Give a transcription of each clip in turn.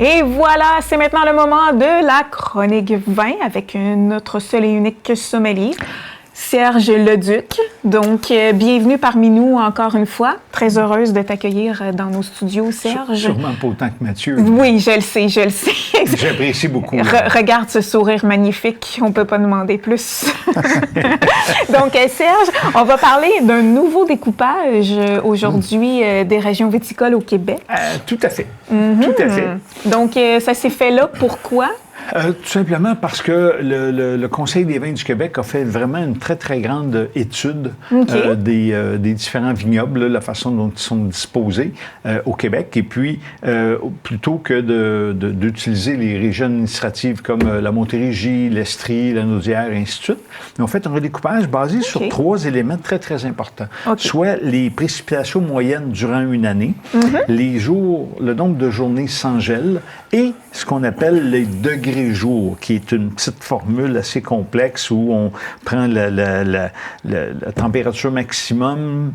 Et voilà, c'est maintenant le moment de la chronique vin avec notre seul et unique sommelier, Serge Leduc. Donc, bienvenue parmi nous encore une fois. Très heureuse de t'accueillir dans nos studios, Serge. Sûrement pas autant que Mathieu. Oui, je le sais, je le sais. J'apprécie beaucoup. Regarde ce sourire magnifique, on ne peut pas demander plus. Donc, Serge, on va parler d'un nouveau découpage aujourd'hui des régions viticoles au Québec. Tout à fait. Tout à fait. Donc, ça s'est fait là, pourquoi? Tout simplement parce que le Conseil des vins du Québec a fait vraiment une très, très grande étude des différents vignobles, là, la façon dont ils sont disposés au Québec. Et puis, plutôt que d'utiliser les régions administratives comme la Montérégie, l'Estrie, la Naudière, et ainsi de suite, ils ont fait un redécoupage basé sur 3 éléments très, très importants. Soit les précipitations moyennes durant une année, le nombre de journées sans gel et ce qu'on appelle les degrés jour, qui est une petite formule assez complexe où on prend la température maximum,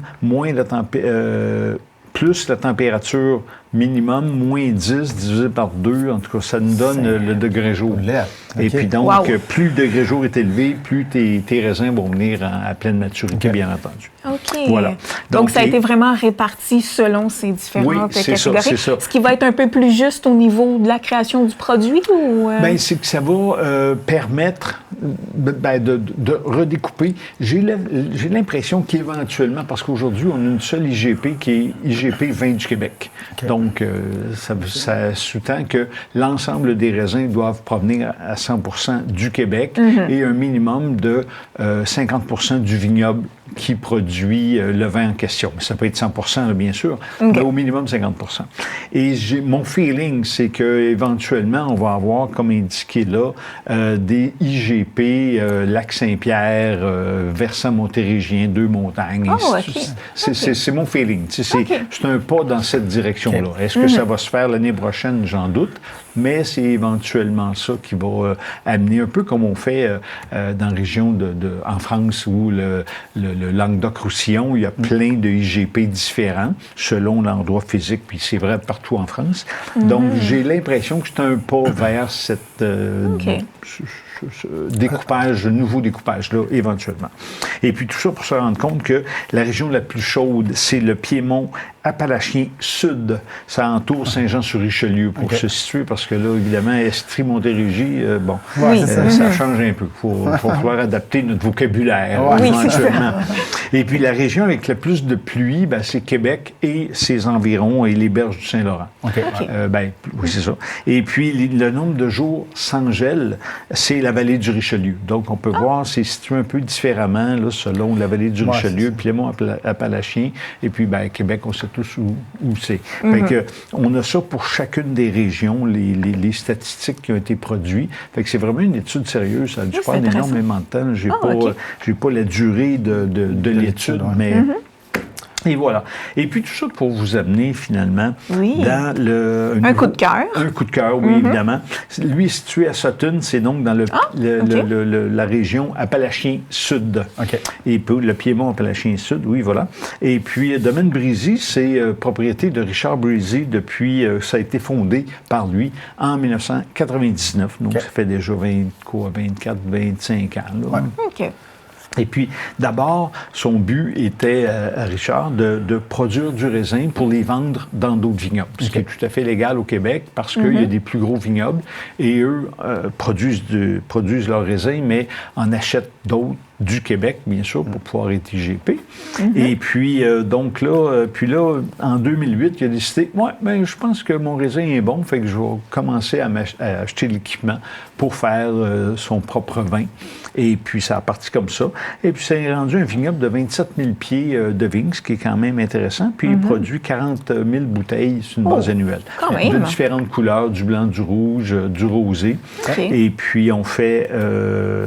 plus la température minimum, moins 10 divisé par 2. En tout cas, ça nous donne le degré jour. Et puis donc, plus le degré jour est élevé, plus tes raisins vont venir à pleine maturité, bien entendu. OK. Voilà. Donc ça a été vraiment réparti selon ces différentes catégories. C'est ça. Ce qui va être un peu plus juste au niveau de la création du produit ou... Bien, c'est que ça va permettre de redécouper. J'ai l'impression qu'éventuellement, parce qu'aujourd'hui, on a une seule IGP qui est IGP Vin du Québec. Donc, ça sous-tend que l'ensemble des raisins doivent provenir à 100% du Québec et un minimum de 50% du vignoble qui produit le vin en question. Ça peut être 100%, là, bien sûr, mais au minimum 50%. Et mon feeling, c'est qu'éventuellement, on va avoir, comme indiqué là, des IGP, Lac-Saint-Pierre, versant montérégiens, Deux-Montagnes. C'est mon feeling. C'est un pas dans cette direction-là. Est-ce que ça va se faire l'année prochaine? J'en doute. Mais c'est éventuellement ça qui va amener, un peu comme on fait dans la région en France où le Languedoc-Roussillon, il y a plein de IGP différents selon l'endroit physique, puis c'est vrai partout en France. Donc, j'ai l'impression que c'est un pas vers cette nouveau découpage-là, éventuellement. Et puis tout ça pour se rendre compte que la région la plus chaude, c'est le Piémont appalachien sud. Ça entoure Saint-Jean-sur-Richelieu pour se situer, parce que là, évidemment, Estrie, Montérégie, ça change un peu. Il va falloir adapter notre vocabulaire, éventuellement. Et puis la région avec le plus de pluie, c'est Québec et ses environs et les berges du Saint-Laurent. Oui, c'est ça. Et puis le nombre de jours sans gel, c'est la vallée du Richelieu. Donc, on peut voir, c'est situé un peu différemment là, selon la vallée du Richelieu, Piémont appalachien, et puis Québec, on sait tous où c'est. Fait que, on a ça pour chacune des régions, les statistiques qui ont été produites. Fait que c'est vraiment une étude sérieuse. Ça a dû prendre énormément de temps. J'ai pas la durée de l'étude, mais... Et voilà. Et puis tout ça pour vous amener finalement dans un coup de cœur. Un coup de cœur, oui, évidemment. Lui est situé à Sutton, c'est donc dans la région Appalachien-Sud. Et puis le Piémont Appalachien-Sud, oui, voilà. Et puis Domaine Brisy, c'est propriété de Richard Brisy depuis, ça a été fondé par lui en 1999. Donc ça fait déjà 24, 25 ans. Là. Et puis, d'abord, son but était, à Richard, de produire du raisin pour les vendre dans d'autres vignobles, ce qui est tout à fait légal au Québec parce qu'il y a des plus gros vignobles et eux produisent leur raisin, mais en achètent d'autres du Québec, bien sûr, pour pouvoir être IGP. Et puis, donc là, en 2008, il a décidé, je pense que mon raisin est bon, fait que je vais commencer à acheter l'équipement pour faire son propre vin. Et puis, ça a parti comme ça. Et puis, ça est rendu un vignoble de 27 000 pieds de vignes, ce qui est quand même intéressant. Puis, il produit 40 000 bouteilles sur une base annuelle. De différentes couleurs, du blanc, du rouge, du rosé. Et puis, on fait,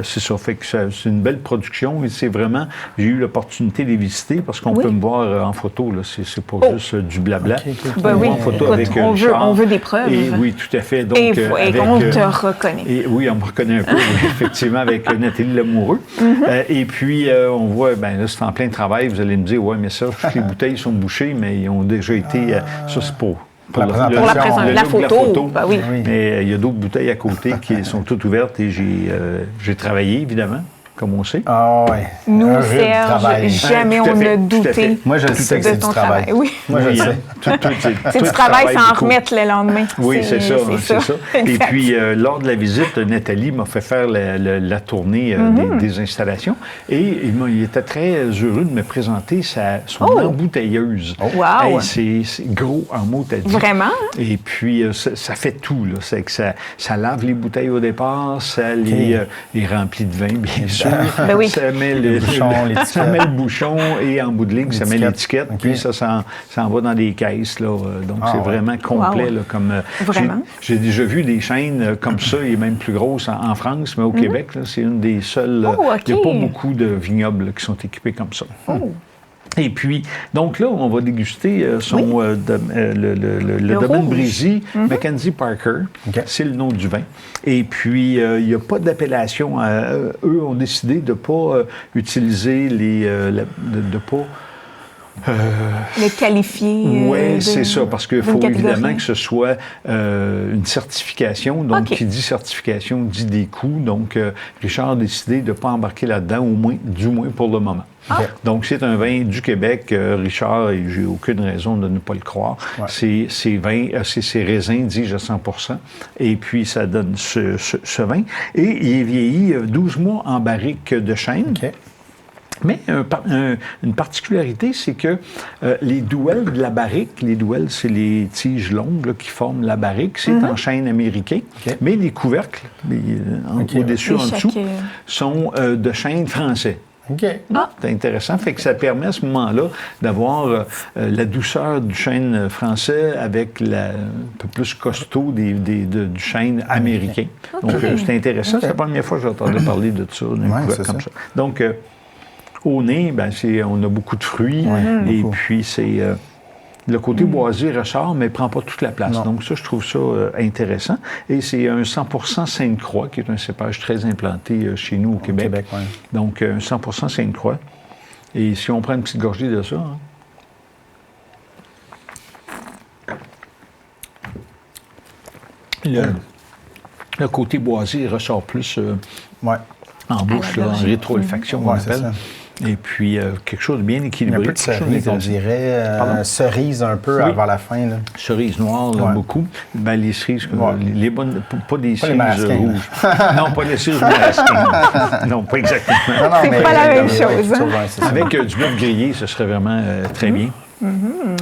c'est ça, fait que c'est une belle production. Et c'est vraiment, j'ai eu l'opportunité de les visiter parce qu'on peut me voir en photo, là. C'est pas juste du blabla. On voit en photo avec on veut des preuves. Et oui, tout à fait. Donc, et on te reconnaît. Et oui, on me reconnaît un peu, effectivement, avec Nathalie Lamoureux. Et puis, on voit, là, c'est en plein travail. Vous allez me dire, mais ça, les bouteilles sont bouchées, mais ils ont déjà été... ça, c'est pas... Pour la photo. Ben oui. Mais il y a d'autres bouteilles à côté qui sont toutes ouvertes et j'ai travaillé, évidemment, comme on sait. Ah oui. Nous, Serge, jamais on a douté Moi, je le sais que c'est du travail. Oui. Moi, je le sais. C'est du travail sans en remettre le lendemain. Oui, c'est ça. Et puis, lors de la visite, Nathalie m'a fait faire la tournée des installations et il était très heureux de me présenter son embouteilleuse. Wow! Hey, c'est gros en mots, t'as dit. Vraiment? Et puis, ça fait tout. Là. C'est que ça lave les bouteilles au départ, ça les remplit de vin, bien sûr. Ben oui. Ça met le bouchon et en bout de ligne, ça met l'étiquette. Puis ça s'en va dans des caisses. Là. Donc, c'est vraiment complet. Là, comme, vraiment? J'ai déjà vu des chaînes comme ça, et même plus grosses en France, mais au Québec, là, c'est une des seules. Il n'y a pas beaucoup de vignobles là, qui sont équipés comme ça. Et puis, donc là, on va déguster le domaine Brisy, Mackenzie Parker. C'est le nom du vin. Et puis, il n'y a pas d'appellation. Eux ont décidé de ne pas utiliser de pas le qualifier. Oui, c'est ça, parce qu'il faut évidemment que ce soit une certification. Donc, qui dit certification dit des coûts. Donc, Richard a décidé de ne pas embarquer là-dedans, du moins pour le moment. Donc, c'est un vin du Québec, Richard, et j'ai aucune raison de ne pas le croire. Ouais. C'est ces raisins, dis-je, à 100%. Et puis, ça donne ce vin. Et il est vieilli 12 mois en barrique de chêne. Mais une particularité, c'est que les douelles de la barrique, les douelles, c'est les tiges longues là, qui forment la barrique, c'est en chêne américain, mais les couvercles, au-dessus, en dessous, sont de chêne français. C'est intéressant. Fait que ça permet à ce moment-là d'avoir la douceur du chêne français avec un peu plus costaud du chêne américain. Donc, c'est intéressant. C'est la première fois que j'entendais parler de ça, d'un couvercle comme ça. Donc, au nez, on a beaucoup de fruits et puis c'est le côté boisé ressort, mais ne prend pas toute la place. Non. Donc ça, je trouve ça intéressant. Et c'est un 100% Sainte-Croix, qui est un cépage très implanté chez nous au Québec. Donc un 100% Sainte-Croix. Et si on prend une petite gorgée de ça... Le côté boisé ressort plus en bouche, là, en rétro-olfaction, on appelle. Et puis, quelque chose de bien équilibré. Un peu de cerise, on dirait. Cerise un peu avant la fin. Là. Cerise noire, là, beaucoup. Ben, les cerises, les bonnes, pas des cerises rouges. Non, pas les cerises marasquines. Non, pas exactement. C'est pas la même chose. Avec du bœuf grillé, ce serait vraiment très bien.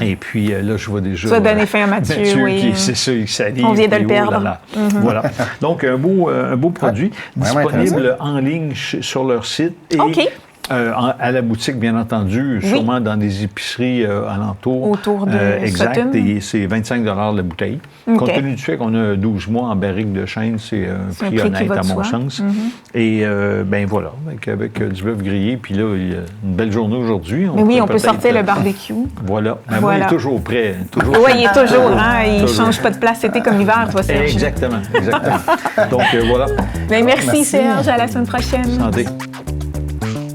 Et puis là, je vois déjà... Ça va donner fin à Mathieu, oui. C'est ça, il salive. On vient de le perdre. Voilà. Donc, un beau produit disponible en ligne sur leur site. Et à la boutique, bien entendu, sûrement dans des épiceries alentours. Autour de exact, et c'est 25 $ la bouteille. Compte tenu du fait qu'on a 12 mois en barrique de chêne, c'est un prix honnête à mon sens. Et ben voilà, avec du bœuf grillé, puis là, il y a une belle journée aujourd'hui. On peut sortir le barbecue. Voilà. Mais moi, il est toujours prêt. Oui, il est toujours, il ne change pas de place été comme hiver, toi, Serge. Exactement. Donc voilà. Merci, Serge. À la semaine prochaine. Santé.